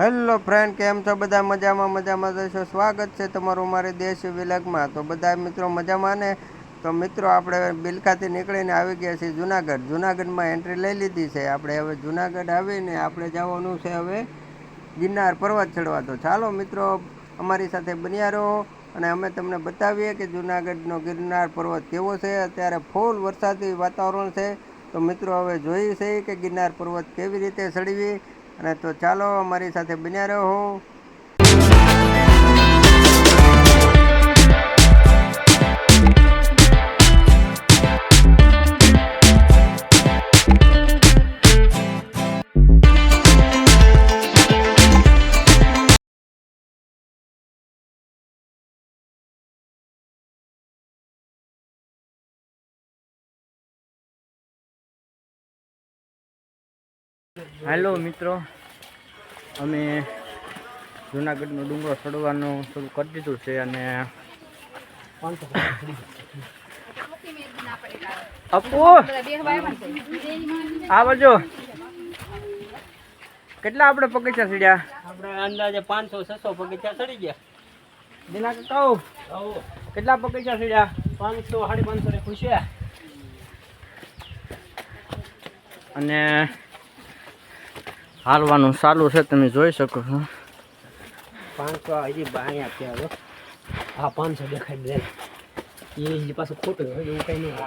Hello friend, કેમ છો બધા? મજામાં જશો. સ્વાગત છે તમારું મારી દેશી વિલાગમાં. તો બધા મિત્રો મજામાં ને? તો મિત્રો આપણે બિલકાથી નીકળીને આવી ગયા છીએ જુનાગઢમાં એન્ટ્રી લઈ લીધી છે આપણે. હવે જુનાગઢ આવીને આપણે જવાનું છે હવે ગિરનાર પર્વત ચડવા. તો ચાલો મિત્રો અમારી સાથે બન્યા રહો અને અમે તમને બતાવીએ કે જુનાગઢનો ગિરનાર પર્વત કેવો છે. અત્યારે ફૂલ વરસાદી વાતાવરણ છે. તો મિત્રો હવે જોઈએ છે કે ગિરનાર પર્વત કેવી રીતે ચડવી. અને તો ચાલો અમારી સાથે બન્યા રહો. હેલો મિત્રો, અમે જુનાગઢનો ડુંગરો ચડવાનું શરૂ કરી દીધું છે અને અપુ આ બાજુ કેટલા આપણે પગથિયા ચડ્યા? આપણે અંદાજે 500-600 પગથિયા ચડી ગયા. દિના કહું કેટલા પગથિયા ચડ્યા? 500-550 ને ખુશ્યા. અને હાલવાનું ચાલુ છે, તમે જોઈ શકો છો. 500 હજી અહીંયા ત્યાં હા 500 દેખાય દે. એ હજી પાછું ખોટું હોય એવું કઈ નહીં.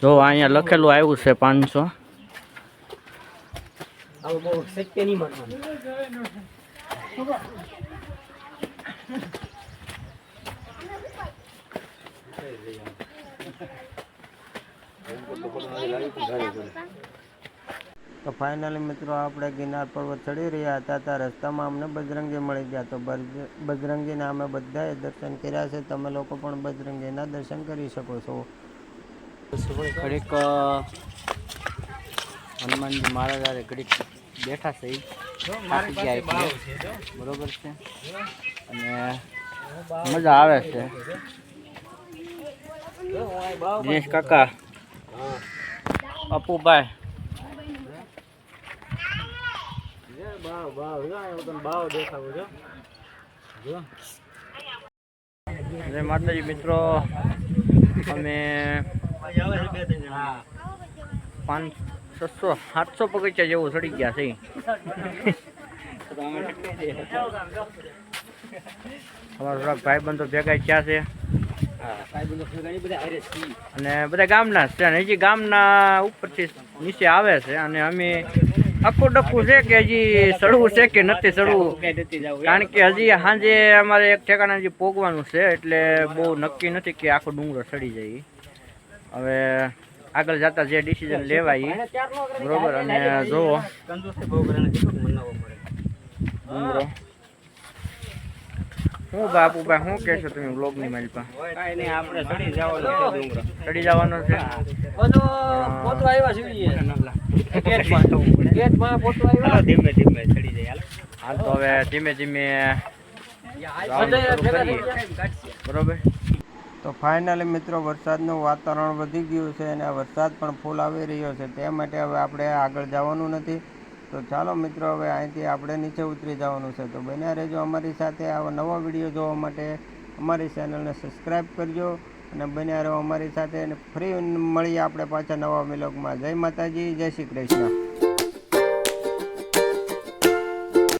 જો અહીંયા લખેલું આવ્યું છે 500. આવું બહુ શક્ય નહીં માનવાનું. તો ફાઇનલી મિત્રો આપણે ગિરનાર પર્વત ચડી રહ્યા હતા ત્યાં રસ્તામાં અમને બજરંગી મળી ગયા. તો બજરંગીના અમે બધાએ દર્શન કર્યા છે. તમે લોકો પણ બજરંગીના દર્શન કરી શકો છો. ઘડીક હનુમાનજી મહારાજ ઘડીક બેઠા છે, થાકી ગયા એટલે બરોબર છે અને મજા આવે છે. દિનેશ કાકા, અપુભાઈ, જય માતાજી મિત્રો. અમે 500-700 પગથિયા જેવું ચડી ગયા છે. અમારા થોડાક ભાઈબંધો ભેગા થયા છે અને બધા ગામના છે અને હજી ગામના ઉપરથી નીચે આવે છે અને અમે આખું ડખું છે કે હજી ચડવું છે કે નથી ચડવું, કારણ કે હજી સાંજે અમારે એક ઠેકાણે હજી પોગવાનું છે એટલે બહુ નક્કી નથી કે આખો ડુંગરો ચડી જાય. હવે આગળ જતા જે ડિસિઝન લેવાય બરોબર. અને જોવો ડુંગરો શું બાપુભાઈ શું કહેશો તમે બ્લોગની માલિકા? કાંઈ નહીં, આપણે ચડી જવાનું છે ડુંગરો. ચડી જવાનો છે. પોતો આવ્યા છે ગેટમાં પોતો આવ્યા. ધીમે ધીમે ચડી જાય. હાલ તો હવે ધીમે ધીમે બરોબર. તો ફાઇનલી મિત્રો વરસાદનું વાતાવરણ વધી ગયું છે અને વરસાદ પણ ફૂલ આવી રહ્યો છે. તે માટે હવે આપણે આગળ જવાનું નથી. તો ચાલો મિત્રો હવે અહીંથી આપણે નીચે ઉતરી જવાનું છે. તો બન્યા રહેજો અમારી સાથે. આવા નવા વિડીયો જોવા માટે અમારી ચેનલને સબસ્ક્રાઈબ કરજો અને બન્યા રહો અમારી સાથે. અને ફરી મળીએ આપણે પાછા નવા વ્લોગમાં. જય માતાજી, જય શ્રી કૃષ્ણ.